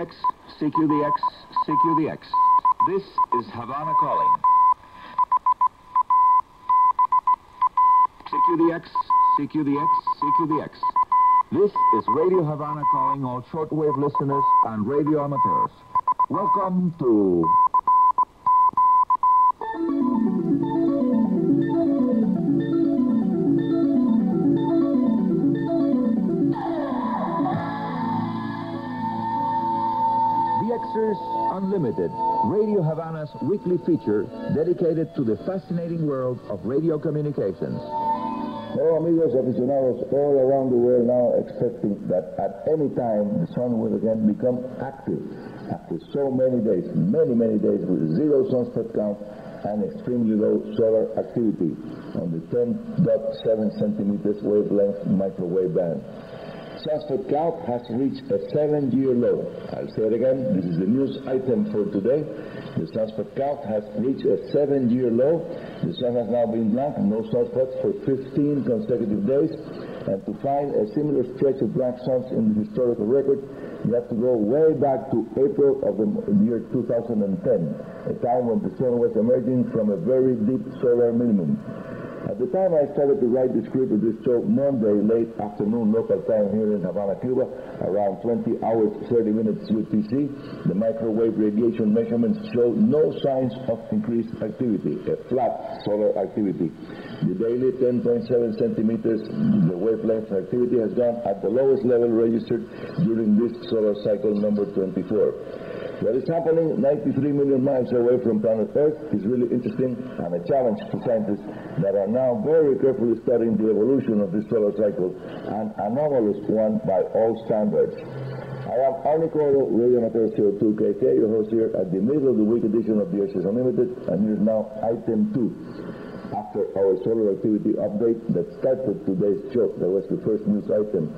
CQDX, CQDX, CQDX. This is Havana calling. CQDX, CQDX, CQDX. This is Radio Havana calling all shortwave listeners and radio amateurs. Welcome to... DXers Unlimited, Radio Havana's weekly feature dedicated to the fascinating world of radio communications. Hello, amigos aficionados all around the world now expecting that at any time the sun will again become active after so many days with zero sunspot count and extremely low solar activity on the 10.7 centimeters wavelength microwave band. Sunspot count has reached a 7-year low. I'll say it again, this is the news item for today. The sunspot count has reached a 7-year low. The sun has now been blank, no sunspots for 15 consecutive days. And to find a similar stretch of blank suns in the historical record, you have to go way back to April of the year 2010, a time when the sun was emerging from a very deep solar minimum. At the time I started to write the script of this show, Monday, late afternoon local time here in Havana, Cuba, around 20 hours, 30 minutes UTC, the microwave radiation measurements showed no signs of increased activity, a flat solar activity. The daily 10.7 centimeters, the wavelength activity has gone at the lowest level registered during this solar cycle number 24. What is happening 93 million miles away from planet Earth is really interesting and a challenge to scientists that are now very carefully studying the evolution of this solar cycle, an anomalous one by all standards. I am Arnie Coro, Radio Amateur CO2KK, your host here at the middle of the week edition of DXers Unlimited, and here's now item 2. After our solar activity update that started today's show, that was the first news item.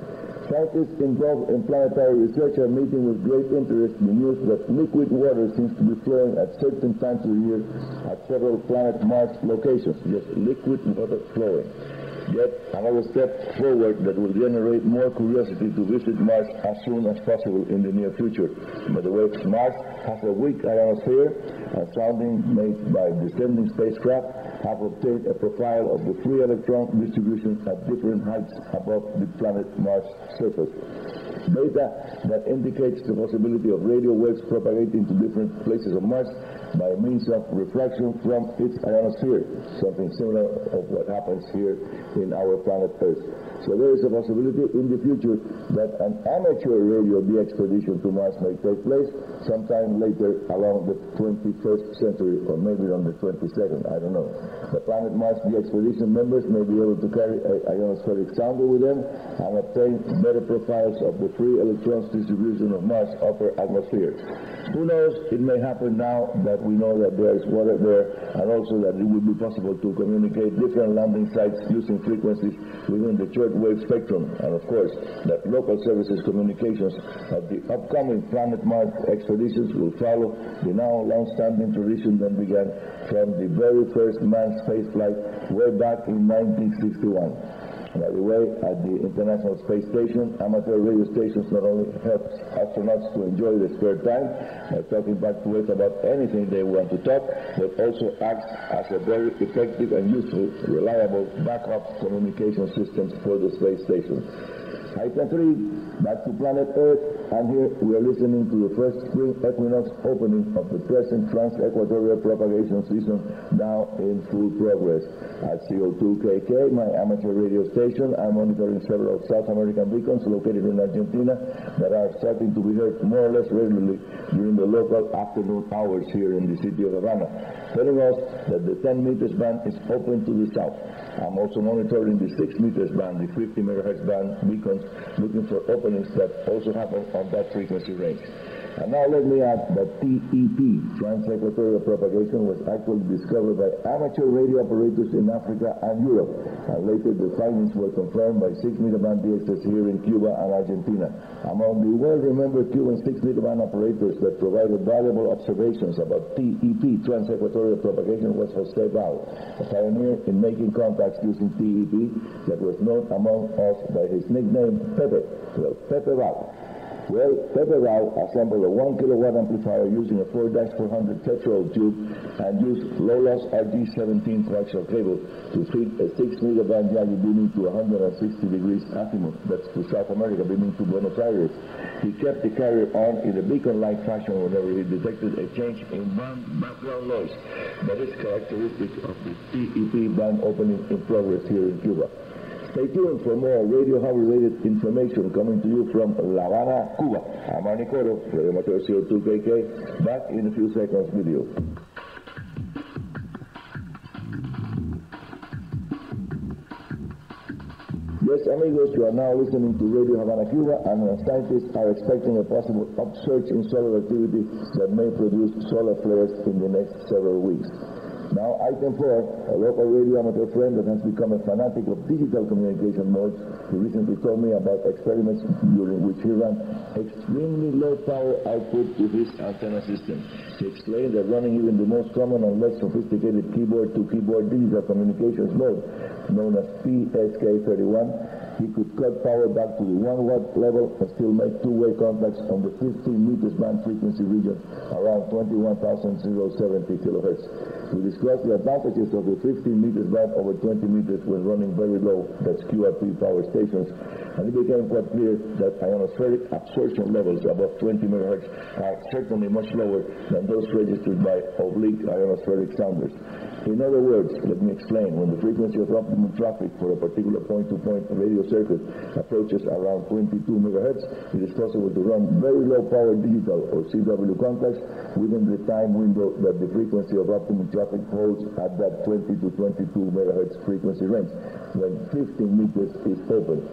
Scientists involved in planetary research are meeting with great interest the news that liquid water seems to be flowing at certain times of the year at several planet Mars locations. Just liquid water flowing. Yet another step forward that will generate more curiosity to visit Mars as soon as possible in the near future. By the way, Mars has a weak ionosphere, and soundings made by descending spacecraft have obtained a profile of the free electron distribution at different heights above the planet Mars surface. Data that indicates the possibility of radio waves propagating to different places of Mars by means of refraction from its ionosphere, something similar of what happens here in our planet Earth. So there is a possibility in the future that an amateur radio expedition to Mars may take place sometime later along the 21st century, or maybe on the 22nd, I don't know. The Planet Mars expedition members may be able to carry an ionospheric sounder with them and obtain better profiles of the free electrons distribution of Mars' upper atmosphere. Who knows, it may happen now that we know that there is water there, and also that it will be possible to communicate different landing sites using frequencies within the shortwave spectrum, and of course that local services communications of the upcoming Planet Mars expeditions will follow the now long-standing tradition that began from the very first manned space flight way back in 1961. By the way, at the International Space Station, amateur radio stations not only help astronauts to enjoy their spare time by talking back to Earth about anything they want to talk, but also acts as a very effective and useful, reliable backup communication system for the space station. Item 3, back to planet Earth, and here we are listening to the first spring equinox opening of the present trans-equatorial propagation season now in full progress. At CO2KK, my amateur radio station, I'm monitoring several South American beacons located in Argentina that are starting to be heard more or less regularly during the local afternoon hours here in the city of Havana, telling us that the 10 meters band is open to the south. I'm also monitoring the 6 meters band, the 50 megahertz band beacons, looking for openings that also happen on that frequency range. And now let me add that TEP, trans-equatorial propagation, was actually discovered by amateur radio operators in Africa and Europe, and later the findings were confirmed by 6-meter band DXers here in Cuba and Argentina. Among the well-remembered Cuban 6-meter band operators that provided valuable observations about TEP, trans-equatorial propagation, was Jose Val, a pioneer in making contacts using TEP that was known among us by his nickname Pepe, well, Pepe Val. Well, Pepe Rao assembled a 1 kilowatt amplifier using a 4-400 tetrode tube and used low-loss RG17 coaxial cable to feed a 6 megaband Yagi beaming to 160 degrees azimuth, that's to South America, beaming to Buenos Aires. He kept the carrier on in a beacon-like fashion whenever he detected a change in background noise that is characteristic of the TEP band opening in progress here in Cuba. Stay tuned for more Radio Havana-related information coming to you from La Habana, Cuba. I'm Arnie Coro, Radio Amateur 02KK, back in a few seconds with you. Yes, amigos, you are now listening to Radio Havana Cuba, and scientists are expecting a possible upsurge in solar activity that may produce solar flares in the next several weeks. Now, item 4, a local radio amateur friend that has become a fanatic of digital communication modes, he recently told me about experiments during which he ran extremely low power output to his antenna system. He explained that running even the most common and less sophisticated keyboard-to-keyboard digital communications mode, known as PSK31, he could cut power back to the 1 watt level and still make two-way contacts on the 15 meters band frequency region around 21,070 kilohertz. We discussed the advantages of the 15 meters band over 20 meters when running very low, that's QRP power stations, and it became quite clear that ionospheric absorption levels above 20 megahertz are certainly much lower than those registered by oblique ionospheric sounders. In other words, let me explain, when the frequency of optimum traffic for a particular point-to-point radio circuit approaches around 22 megahertz, it is possible to run very low power digital or CW contacts within the time window that the frequency of optimum traffic holds at that 20 to 22 megahertz frequency range, when 15 meters is open.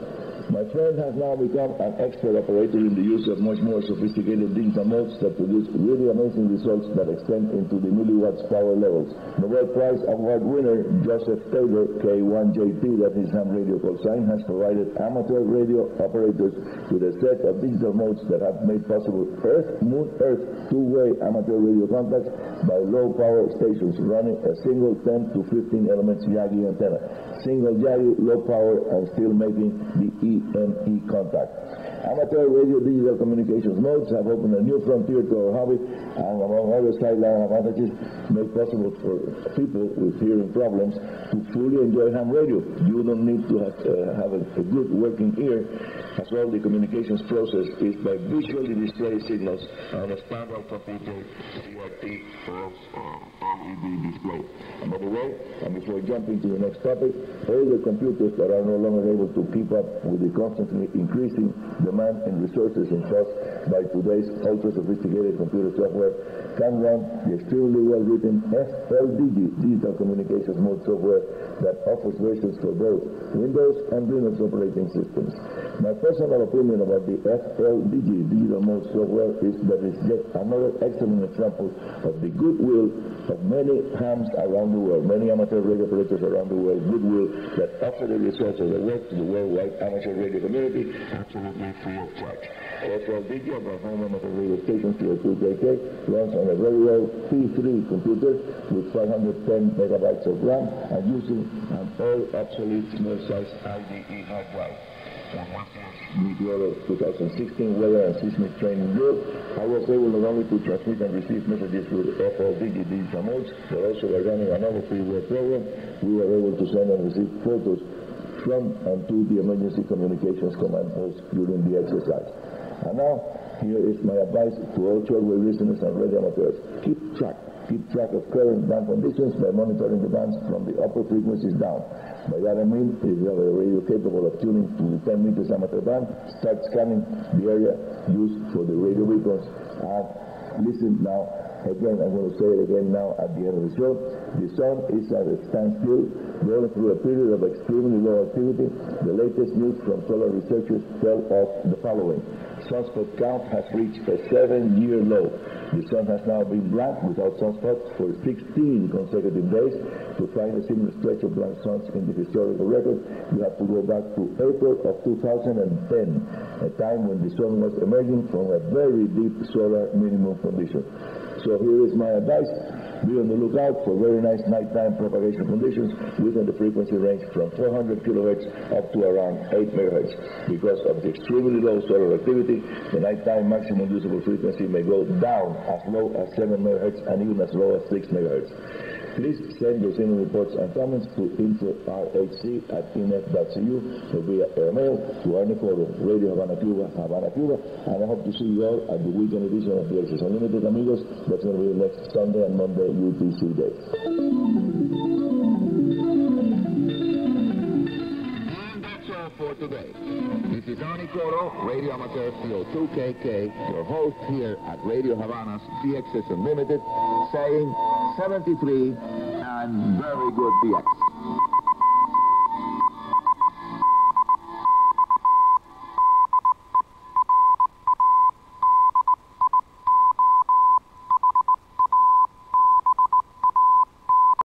My friend has now become an expert operator in the use of much more sophisticated digital modes that produce really amazing results that extend into the milliwatts power levels. Nobel Prize Award winner Joseph Taylor, K1JT, that is ham radio call sign, has provided amateur radio operators with a set of digital modes that have made possible Earth-Moon-Earth two-way amateur radio contacts by low-power stations running a single 10 to 15 elements Yagi antenna. Single Yagi, low power, and still making the EME contact. Amateur radio digital communications modes have opened a new frontier to our hobby, and among other sideline advantages, make possible for people with hearing problems to fully enjoy ham radio. You don't need to have a good working ear, as well the communications process is by visually display signals on a standard computer CRT or LED display. And by the way, and before jumping to the next topic, all the computers that are no longer able to keep up with the constantly increasing demand and resources and cost by today's ultra-sophisticated computer software can run the extremely well-written FLDG digital communications mode software that offers versions for both Windows and Linux operating systems. My personal opinion about the FLDG digital mode software is that it's yet another excellent example of the goodwill of many hams around the world, many amateur radio operators around the world, goodwill that offer the results of their work to the worldwide amateur radio community absolutely free of charge. FLDG of our home amateur radio station, 02KK, runs on a very old P3 computer with 510 megabytes of RAM and using an all-obsolete small-size IDE hard drive. Meteor 2016 weather and seismic training drill, I was able not only to transmit and receive messages with FLDG digital modes, but also by running another freeware program, we were able to send and receive photos from and to the emergency communications command post during the exercise. And now, here is my advice to all shortwave listeners and radio amateurs. Keep track of current band conditions by monitoring the bands from the upper frequencies down. By that I mean, if you have a radio capable of tuning to the 10 meters amateur band, start scanning the area used for the radio beacons. And listen now, again, I'm going to say it again now at the end of the show. The sun is at a standstill, going through a period of extremely low activity. The latest news from solar researchers tell us the following. Sunspot count has reached a 7-year low. The sun has now been blank without sunspots for 16 consecutive days. To find a similar stretch of blank suns in the historical record, you have to go back to April of 2010, a time when the sun was emerging from a very deep solar minimum condition. So here is my advice. Be on the lookout for very nice nighttime propagation conditions within the frequency range from 400 kilohertz up to around 8 megahertz. Because of the extremely low solar activity, the nighttime maximum usable frequency may go down as low as 7 megahertz and even as low as 6 megahertz. Please send your sending reports and comments to info@inf.cu or via email to our recorder, Radio Havana Cuba, Havana, Cuba. And I hope to see you all at the weekend edition of DXers Unlimited, amigos. That's going to be next Sunday and Monday UTC day. And that's all for today. This is Arnie Coro, Radio Amateur CO2KK, your host here at Radio Havana's DXers Unlimited, saying 73 and very good DX.